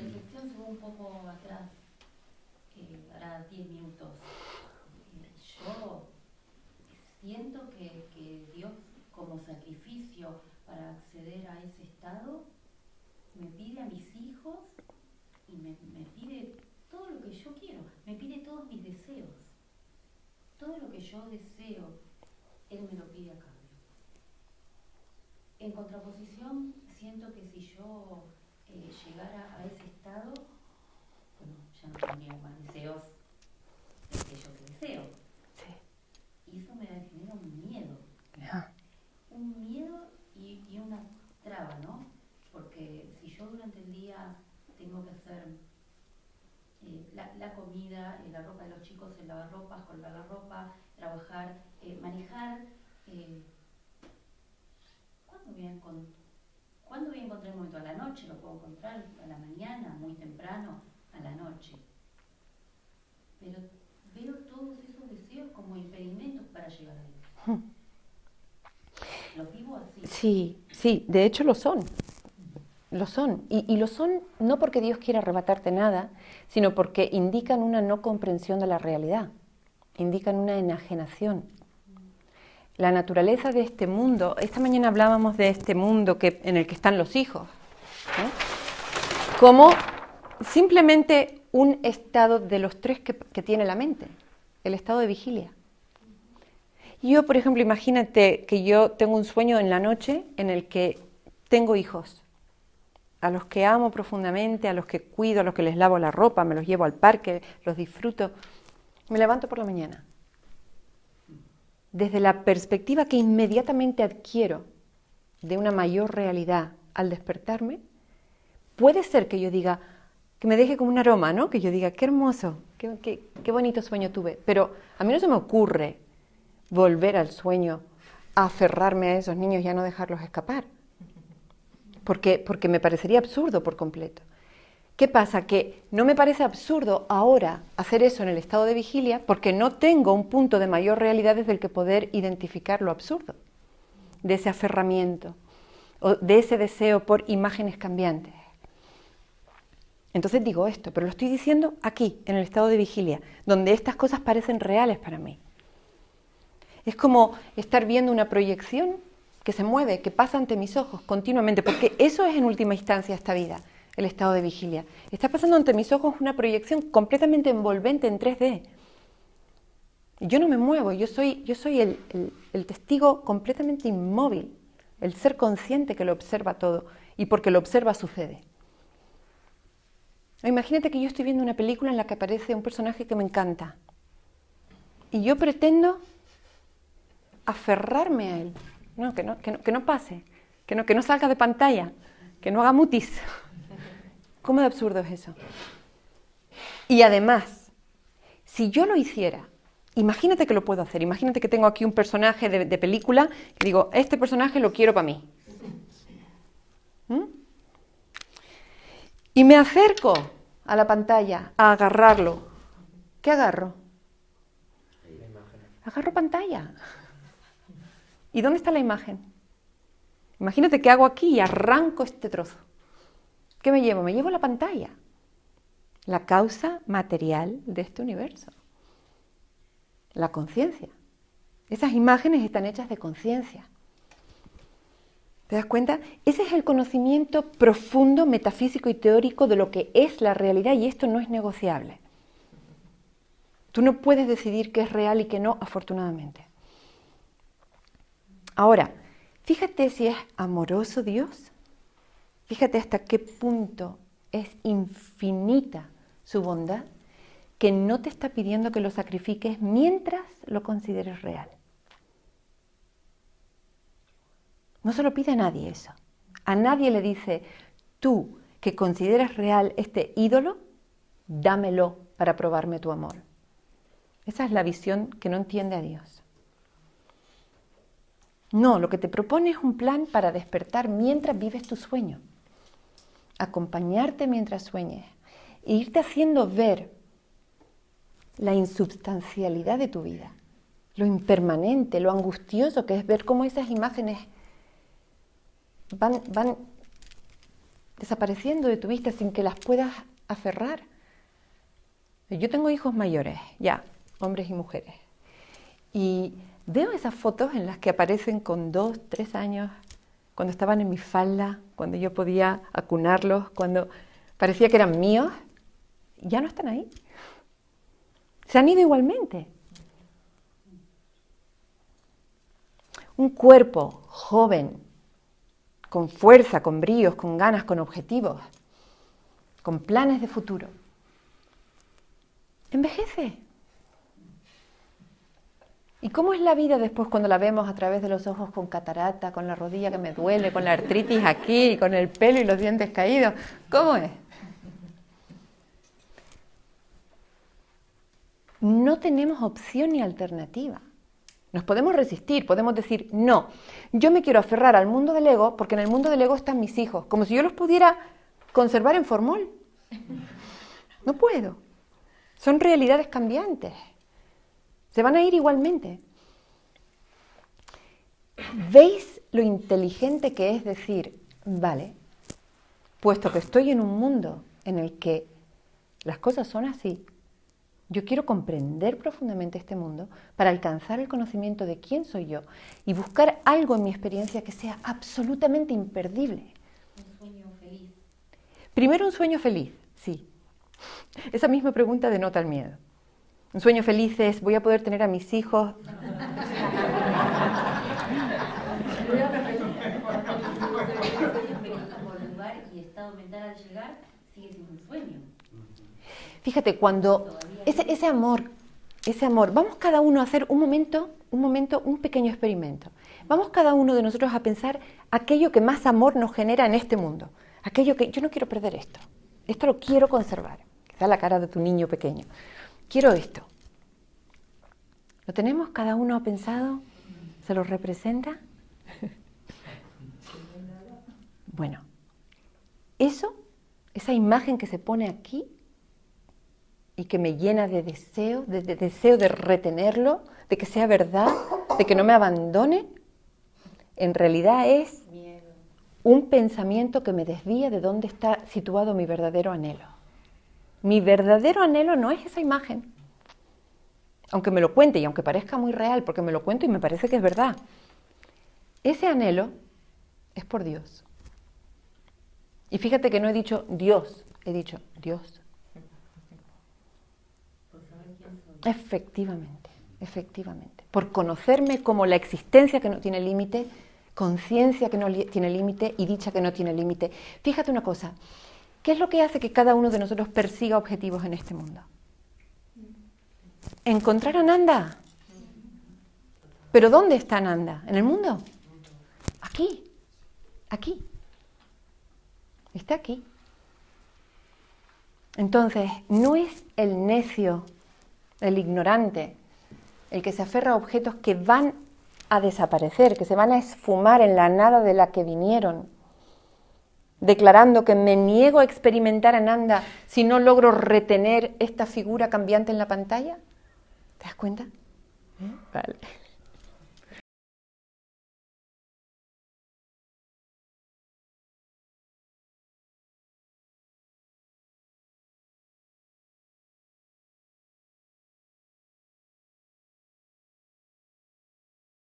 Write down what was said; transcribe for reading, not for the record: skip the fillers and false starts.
reflexión se va un poco atrás, ahora 10 minutos. Yo siento que Dios, como sacrificio para acceder a ese estado, me pide a mis hijos y me pide todo lo que yo quiero, me pide todos mis deseos. Todo lo que yo deseo, Él me lo pide a cambio. En contraposición, siento que si yo llegara a ese estado, bueno, ya no tendría más deseos de aquello que deseo. Sí. Y eso me genera un miedo. Ajá. Un miedo y una traba, ¿no? Porque si yo durante el día tengo que hacer la comida, la ropa de los chicos, el lavarropas, colgar la ropa, trabajar, manejar, ¿cuándo voy a encontrar el momento? A la noche lo puedo encontrar, a la mañana, muy temprano, a la noche. Pero veo todos esos deseos como impedimentos para llegar ahí. ¿Los vivo así? Sí, sí, de hecho lo son. Lo son. Y lo son no porque Dios quiera arrebatarte nada, sino porque indican una no comprensión de la realidad. Indican una enajenación. La naturaleza de este mundo, esta mañana hablábamos de este mundo en el que están los hijos, ¿no? Como simplemente un estado de los tres que tiene la mente, el estado de vigilia. Yo, por ejemplo, imagínate que yo tengo un sueño en la noche en el que tengo hijos, a los que amo profundamente, a los que cuido, a los que les lavo la ropa, me los llevo al parque, los disfruto. Me levanto por la mañana. Desde la perspectiva que inmediatamente adquiero de una mayor realidad al despertarme, puede ser que yo diga, que me deje como un aroma, ¿no? Que yo diga, qué hermoso, qué bonito sueño tuve. Pero a mí no se me ocurre volver al sueño, a aferrarme a esos niños y a no dejarlos escapar. Porque me parecería absurdo por completo. ¿Qué pasa? Que no me parece absurdo ahora hacer eso en el estado de vigilia porque no tengo un punto de mayor realidad desde el que poder identificar lo absurdo de ese aferramiento o de ese deseo por imágenes cambiantes. Entonces digo esto, pero lo estoy diciendo aquí, en el estado de vigilia, donde estas cosas parecen reales para mí. Es como estar viendo una proyección que se mueve, que pasa ante mis ojos continuamente, porque eso es en última instancia esta vida, el estado de vigilia. Está pasando ante mis ojos una proyección completamente envolvente en 3D. Yo no me muevo, yo soy el testigo completamente inmóvil, el ser consciente que lo observa todo, y porque lo observa sucede. Imagínate que yo estoy viendo una película en la que aparece un personaje que me encanta, y yo pretendo aferrarme a él. No, que no pase, que no salga de pantalla, que no haga mutis. ¿Cómo de absurdo es eso? Y además, si yo lo hiciera, imagínate que lo puedo hacer, imagínate que tengo aquí un personaje de película, que digo, este personaje lo quiero para mí. Y me acerco a la pantalla a agarrarlo. ¿Qué agarro? Agarro pantalla. ¿Y dónde está la imagen? Imagínate que hago aquí y arranco este trozo. ¿Qué me llevo? Me llevo la pantalla, la causa material de este universo, la conciencia. Esas imágenes están hechas de conciencia. ¿Te das cuenta? Ese es el conocimiento profundo, metafísico y teórico de lo que es la realidad, y esto no es negociable. Tú no puedes decidir qué es real y qué no, afortunadamente. Ahora, fíjate si es amoroso Dios. Fíjate hasta qué punto es infinita su bondad, que no te está pidiendo que lo sacrifiques mientras lo consideres real. No se lo pide a nadie eso. A nadie le dice, tú que consideras real este ídolo, dámelo para probarme tu amor. Esa es la visión que no entiende a Dios. No, lo que te propone es un plan para despertar mientras vives tu sueño. Acompañarte mientras sueñes e irte haciendo ver la insubstancialidad de tu vida, lo impermanente, lo angustioso que es ver cómo esas imágenes van desapareciendo de tu vista sin que las puedas aferrar. Yo tengo hijos mayores, ya, hombres y mujeres, y veo esas fotos en las que aparecen con 2, 3 años, cuando estaban en mi falda, cuando yo podía acunarlos, cuando parecía que eran míos, ya no están ahí. Se han ido igualmente. Un cuerpo joven, con fuerza, con bríos, con ganas, con objetivos, con planes de futuro, envejece. ¿Y cómo es la vida después cuando la vemos a través de los ojos con catarata, con la rodilla que me duele, con la artritis aquí, con el pelo y los dientes caídos? ¿Cómo es? No tenemos opción ni alternativa. Nos podemos resistir, podemos decir, no, yo me quiero aferrar al mundo del ego porque en el mundo del ego están mis hijos, como si yo los pudiera conservar en formol. No puedo. Son realidades cambiantes. Se van a ir igualmente. ¿Veis lo inteligente que es decir, vale, puesto que estoy en un mundo en el que las cosas son así, yo quiero comprender profundamente este mundo para alcanzar el conocimiento de quién soy yo y buscar algo en mi experiencia que sea absolutamente imperdible? Un sueño feliz. Primero un sueño feliz, sí. Esa misma pregunta denota el miedo. Un sueño feliz es, voy a poder tener a mis hijos. Y estado mental al llegar sigue siendo un sueño. Fíjate, cuando ese amor, vamos cada uno a hacer un momento, un pequeño experimento. Vamos cada uno de nosotros a pensar aquello que más amor nos genera en este mundo. Aquello que yo no quiero perder esto lo quiero conservar. Da la cara de tu niño pequeño. Quiero esto. ¿Lo tenemos cada uno pensado? ¿Se lo representa? Bueno, esa imagen que se pone aquí y que me llena de deseo, de retenerlo, de que sea verdad, de que no me abandone, en realidad es un pensamiento que me desvía de dónde está situado mi verdadero anhelo. Mi verdadero anhelo no es esa imagen, aunque me lo cuente y aunque parezca muy real, porque me lo cuento y me parece que es verdad. Ese anhelo es por Dios. Y fíjate que no he dicho Dios, he dicho Dios. Efectivamente. Por conocerme como la existencia que no tiene límite, conciencia que no tiene límite y dicha que no tiene límite. Fíjate una cosa, ¿qué es lo que hace que cada uno de nosotros persiga objetivos en este mundo? Encontrar a Ananda. ¿Pero dónde está Ananda? ¿En el mundo? Aquí. Está aquí. Entonces, no es el necio, el ignorante, el que se aferra a objetos que van a desaparecer, que se van a esfumar en la nada de la que vinieron, declarando que me niego a experimentar Ananda si no logro retener esta figura cambiante en la pantalla. ¿Te das cuenta? Vale.